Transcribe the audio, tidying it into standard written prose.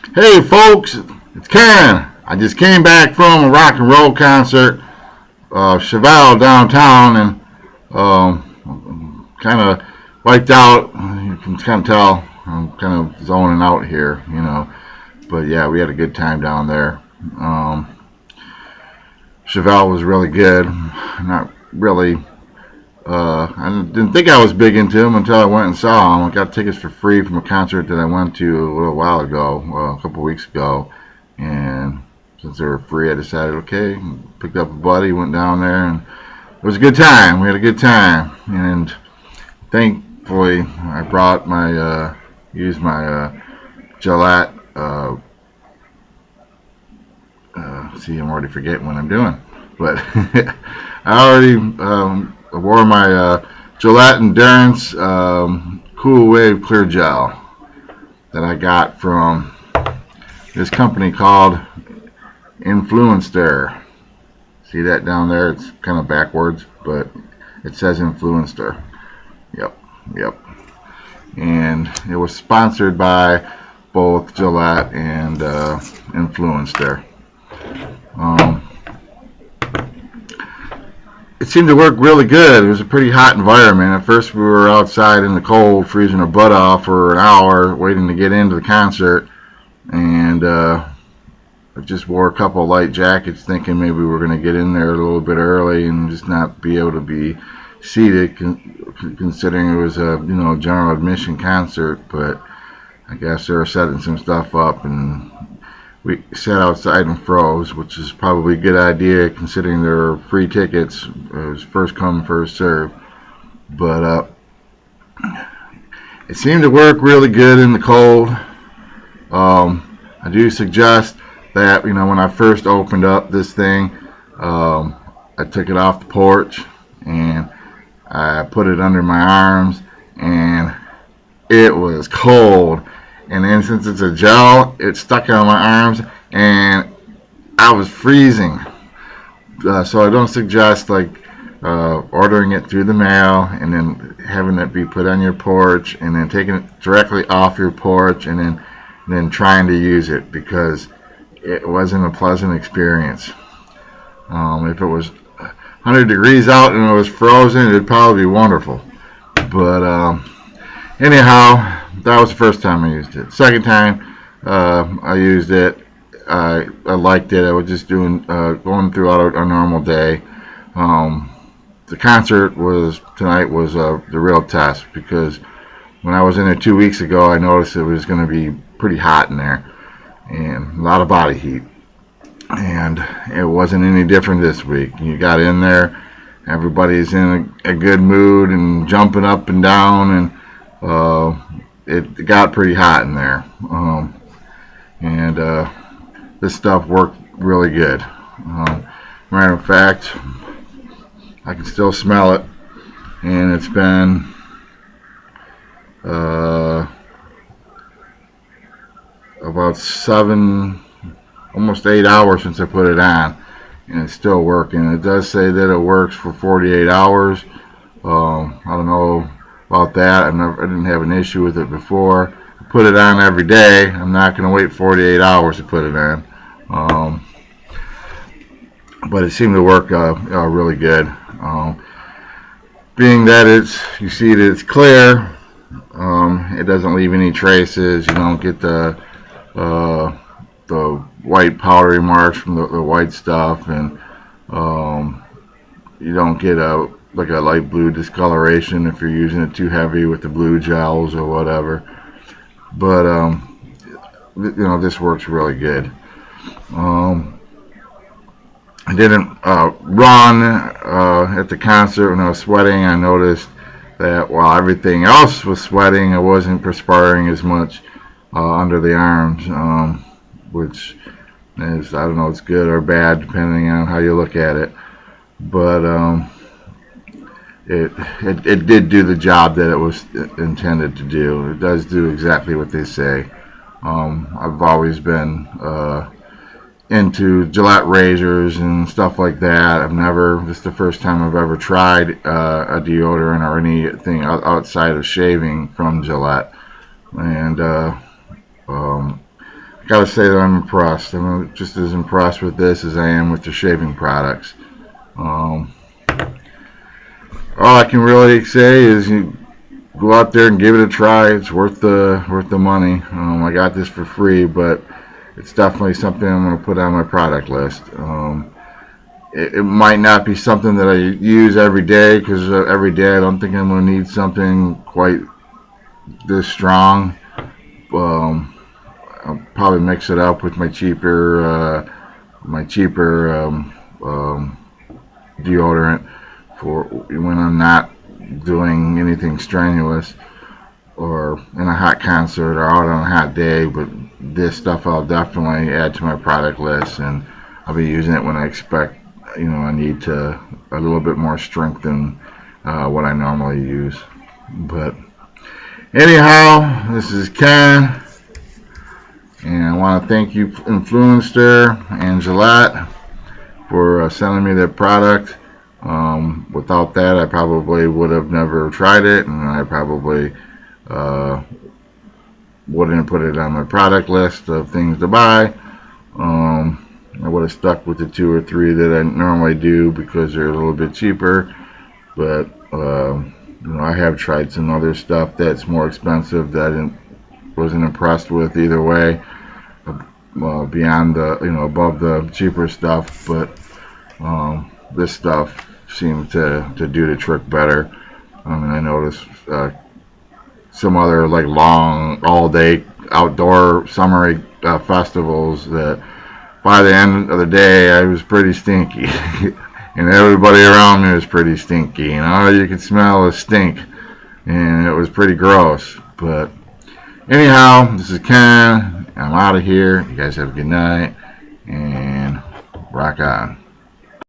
Hey folks, it's Ken. I just came back from a rock and roll concert, Chevelle downtown, and kind of wiped out. You can kind of tell I'm kind of zoning out here. But yeah, we had a good time down there. Chevelle was really good. Not really. I didn't think I was big into him until I went and saw him. I got tickets for free from a concert that I went to a little while ago, a couple weeks ago, and since they were free, I decided, okay, picked up a buddy, went down there, and it was a good time. We had a good time, and thankfully, I brought used my Gillette. See, I'm already forgetting what I'm doing, but I already wore my Gillette Endurance Cool Wave Clear Gel that I got from this company called Influenster. See that down there? It's kind of backwards, but it says Influenster. Yep. And it was sponsored by both Gillette and Influenster. It seemed to work really good. It was a pretty hot environment. At first we were outside in the cold, freezing our butt off for an hour, waiting to get into the concert. And I just wore a couple of light jackets, thinking maybe we were going to get in there a little bit early and just not be able to be seated, considering it was a general admission concert. But I guess they were setting some stuff up, and we sat outside and froze, which is probably a good idea considering there were free tickets. It was first come, first serve. But it seemed to work really good in the cold. I do suggest that, when I first opened up this thing, I took it off the porch and I put it under my arms, and it was cold. And then since it's a gel, it stuck on my arms, and I was freezing. So I don't suggest ordering it through the mail and then having it be put on your porch and then taking it directly off your porch and then trying to use it, because it wasn't a pleasant experience. If it was 100 degrees out and it was frozen, it'd probably be wonderful. But anyhow, that was the first time I used it. Second time I used it, I liked it. I was just going throughout a normal day. The concert tonight was the real test, because when I was in there 2 weeks ago, I noticed it was going to be pretty hot in there and a lot of body heat. And it wasn't any different this week. You got in there, everybody's in a good mood and jumping up and down, and it got pretty hot in there. And this stuff worked really good. Matter of fact, I can still smell it, and it's been about almost 8 hours since I put it on, and it's still working. It does say that it works for 48 hours. I don't know about that. I didn't have an issue with it before. I put it on every day. I'm not going to wait 48 hours to put it on. But it seemed to work really good. Being that you see that it's clear, it doesn't leave any traces. You don't get the white powdery marks from the white stuff, and you don't get a light blue discoloration if you're using it too heavy with the blue gels or whatever. But this works really good. I didn't run at the concert when I was sweating. I noticed that while everything else was sweating, I wasn't perspiring as much under the arms, which is, I don't know, it's good or bad depending on how you look at it. But it did do the job that it was intended to do. It does do exactly what they say. I've always been into Gillette razors and stuff like that. This is the first time I've ever tried a deodorant or anything outside of shaving from Gillette. And gotta say that I'm impressed. I'm just as impressed with this as I am with the shaving products. All I can really say is you go out there and give it a try. It's worth the money. I got this for free, but it's definitely something I'm going to put on my product list. It might not be something that I use every day, because every day I don't think I'm going to need something quite this strong. I'll probably mix it up with my cheaper deodorant for when I'm not doing anything strenuous or in a hot concert or out on a hot day. But this stuff I'll definitely add to my product list, and I'll be using it when I expect, I need a little bit more strength than what I normally use. But anyhow, this is Ken, and I want to thank you, Influenster and Gillette, for sending me their product. Without that, I probably would have never tried it, and I probably wouldn't have put it on my product list of things to buy. I would have stuck with the 2 or 3 that I normally do because they're a little bit cheaper. But I have tried some other stuff that's more expensive that I wasn't impressed with either way. Beyond the above the cheaper stuff, but this stuff seemed to do the trick better. I noticed some other like long all-day outdoor summery festivals that by the end of the day I was pretty stinky and everybody around me was pretty stinky, you could smell the stink, and it was pretty gross. But anyhow, this is Ken. I'm out of here. You guys have a good night, and rock on.